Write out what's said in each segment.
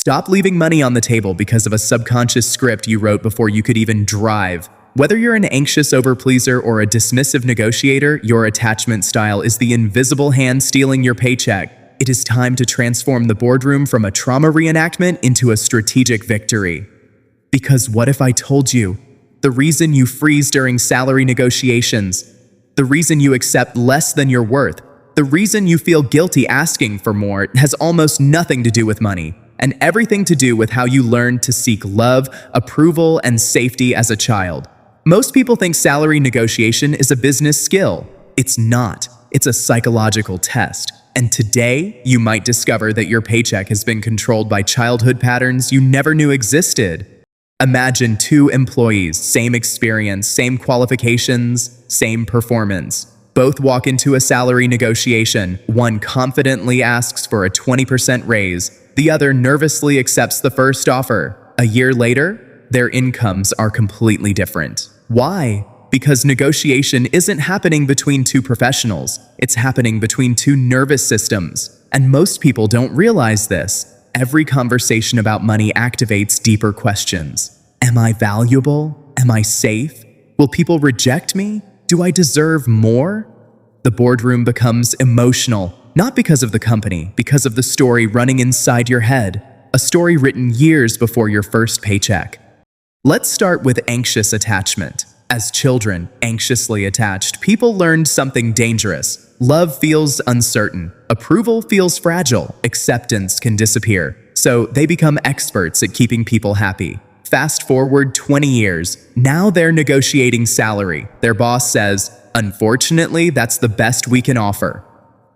Stop leaving money on the table because of a subconscious script you wrote before you could even drive. Whether you're an anxious overpleaser or a dismissive negotiator, your attachment style is the invisible hand stealing your paycheck. It is time to transform the boardroom from a trauma reenactment into a strategic victory. Because what if I told you? The reason you freeze during salary negotiations, the reason you accept less than your worth, the reason you feel guilty asking for more has almost nothing to do with money, and everything to do with how you learned to seek love, approval, and safety as a child. Most people think salary negotiation is a business skill. It's not. It's a psychological test. And today, you might discover that your paycheck has been controlled by childhood patterns you never knew existed. Imagine two employees, same experience, same qualifications, same performance. Both walk into a salary negotiation. One confidently asks for a 20% raise. The other nervously accepts the first offer. A year later, their incomes are completely different. Why? Because negotiation isn't happening between two professionals. It's happening between two nervous systems. And most people don't realize this. Every conversation about money activates deeper questions. Am I valuable? Am I safe? Will people reject me? Do I deserve more? The boardroom becomes emotional, not because of the company, because of the story running inside your head, a story written years before your first paycheck. Let's start with anxious attachment. As children, anxiously attached, people learned something dangerous. Love feels uncertain. Approval feels fragile. Acceptance can disappear. So they become experts at keeping people happy. Fast forward 20 years. Now they're negotiating salary. Their boss says, "Unfortunately, that's the best we can offer."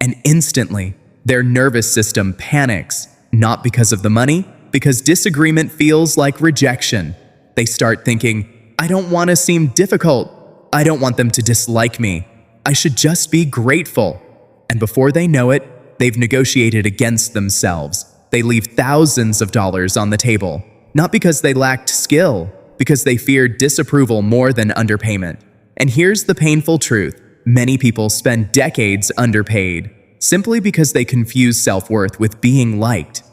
And instantly, their nervous system panics. Not because of the money, because disagreement feels like rejection. They start thinking, "I don't want to seem difficult. I don't want them to dislike me. I should just be grateful." And before they know it, they've negotiated against themselves. They leave thousands of dollars on the table. Not because they lacked skill, because they feared disapproval more than underpayment. And here's the painful truth. Many people spend decades underpaid, simply because they confuse self-worth with being liked.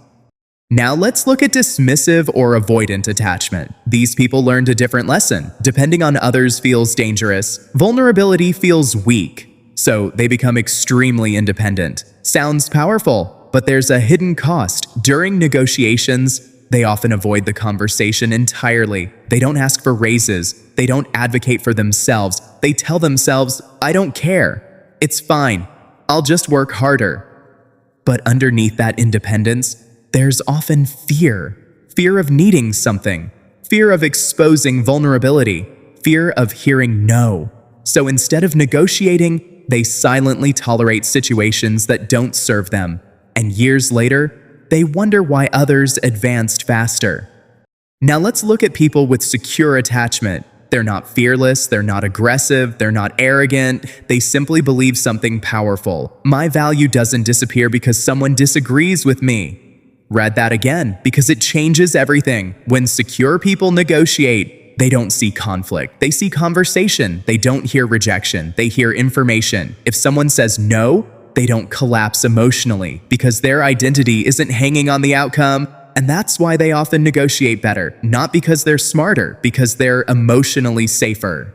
Now let's look at dismissive or avoidant attachment. These people learned a different lesson. Depending on others feels dangerous. Vulnerability feels weak. So they become extremely independent. Sounds powerful, but there's a hidden cost. During negotiations, they often avoid the conversation entirely. They don't ask for raises. They don't advocate for themselves. They tell themselves, "I don't care. It's fine. I'll just work harder." But underneath that independence, there's often fear. Fear of needing something. Fear of exposing vulnerability. Fear of hearing no. So instead of negotiating, they silently tolerate situations that don't serve them. And years later, they wonder why others advanced faster. Now let's look at people with secure attachment. They're not fearless, they're not aggressive, they're not arrogant, they simply believe something powerful. My value doesn't disappear because someone disagrees with me. Read that again, because it changes everything. When secure people negotiate, they don't see conflict. They see conversation. They don't hear rejection. They hear information. If someone says no, they don't collapse emotionally because their identity isn't hanging on the outcome. And that's why they often negotiate better. Not because they're smarter, because they're emotionally safer.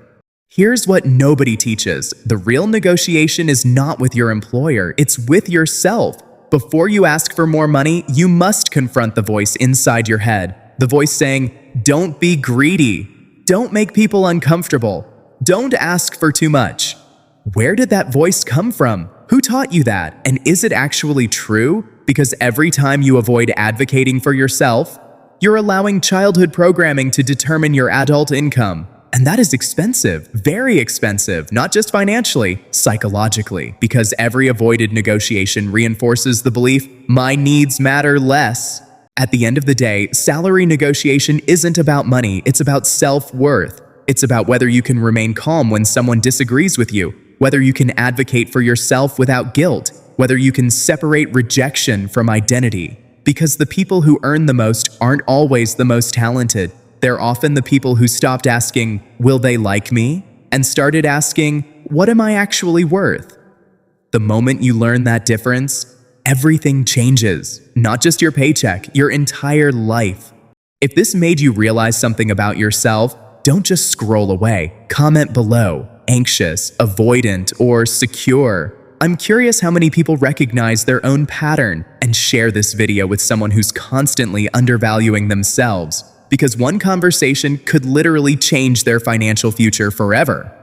Here's what nobody teaches. The real negotiation is not with your employer. It's with yourself. Before you ask for more money, you must confront the voice inside your head. The voice saying, "Don't be greedy. Don't make people uncomfortable. Don't ask for too much." Where did that voice come from? Who taught you that? And is it actually true? Because every time you avoid advocating for yourself, you're allowing childhood programming to determine your adult income. And that is expensive, very expensive, not just financially, psychologically, because every avoided negotiation reinforces the belief, my needs matter less. At the end of the day, salary negotiation isn't about money, it's about self-worth. It's about whether you can remain calm when someone disagrees with you, whether you can advocate for yourself without guilt, whether you can separate rejection from identity. Because the people who earn the most aren't always the most talented. They're often the people who stopped asking, "Will they like me?" and started asking, "What am I actually worth?" The moment you learn that difference, everything changes. Not just your paycheck, your entire life. If this made you realize something about yourself, don't just scroll away. Comment below, anxious, avoidant, or secure. I'm curious how many people recognize their own pattern, and share this video with someone who's constantly undervaluing themselves, because one conversation could literally change their financial future forever.